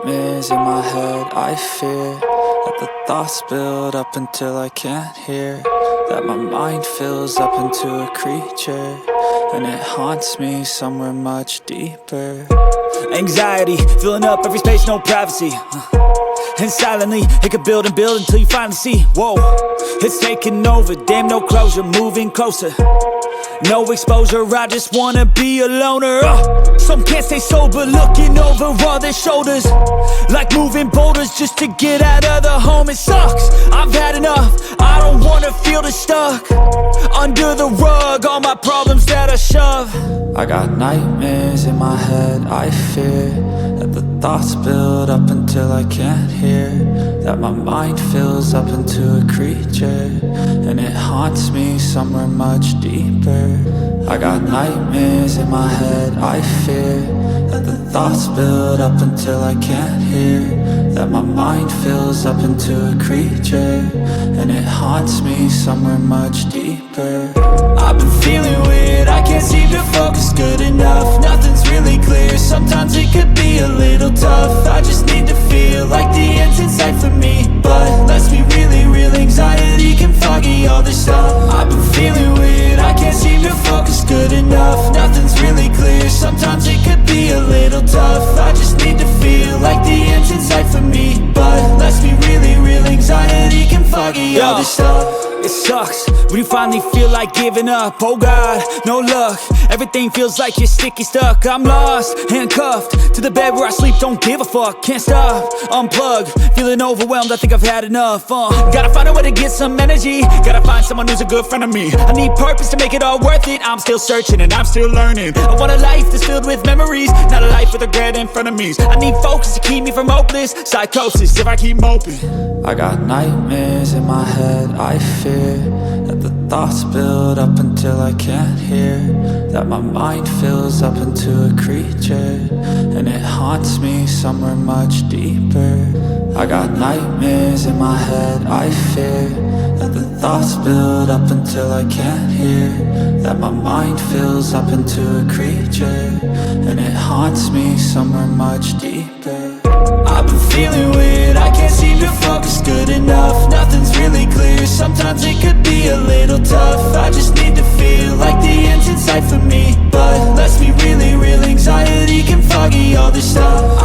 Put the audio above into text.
nightmares in my head. I fear that the thoughts build up until I can't hear, that my mind fills up into a creature, and it haunts me somewhere much deeper. Anxiety, filling up every space, no privacy. And silently, it could build and build until you finally see, whoa, it's taking over, damn, no closure, moving closer. No exposure, I just wanna be a loner. Some can't stay sober, looking over all their shoulders, like moving boulders just to get out of the home. It sucks, I've had enough, I don't wanna feel the stuck under the rug, all my problems that I shove. I got nightmares in my head. I fear that the thoughts build up until I can't hear, that my mind fills up into a creature, and it haunts me somewhere much deeper. I got nightmares in my head. I fear that the thoughts build up until I can't hear, that my mind fills up into a creature, and it haunts me somewhere much deeper. I've been feeling weird, I can't seem to focus good enough. Nothing's really clear, sometimes it could be a little tough. I just need to feel like the end's in sight for me, but let's be really real, anxiety can foggy all this stuff. I've been feeling weird, I can't seem to focus good enough. Nothing's really clear, sometimes it could be a little tough. I just need to feel like the end's in sight for me, but let's be really real, anxiety can foggy all this stuff. It sucks when you finally feel like giving up. Oh God, no luck, everything feels like you're sticky stuck. I'm lost, handcuffed to the bed where I sleep, don't give a fuck. Can't stop, unplug, feeling overwhelmed, I think I've had enough. Gotta find a way to get some energy, gotta find someone who's a good friend of me. I need purpose to make it all worth it, I'm still searching and I'm still learning. I want a life that's filled with memories, not a life with regret and frenemies. I need focus to keep me from hopeless psychosis if I keep moping. I got nightmares in my head. I fear that the thoughts build up until I can't hear, that my mind fills up into a creature, and it haunts me somewhere much deeper. I got nightmares in my head. I fear that the thoughts build up until I can't hear, that my mind fills up into a creature, and it haunts me somewhere much deeper. I've been feeling weird, I can't seem to focus good enough. Nothing's really clear, sometimes it could be a little tough. I just need to feel like the end's in sight for me, but let's be really real, anxiety can foggy all this stuff.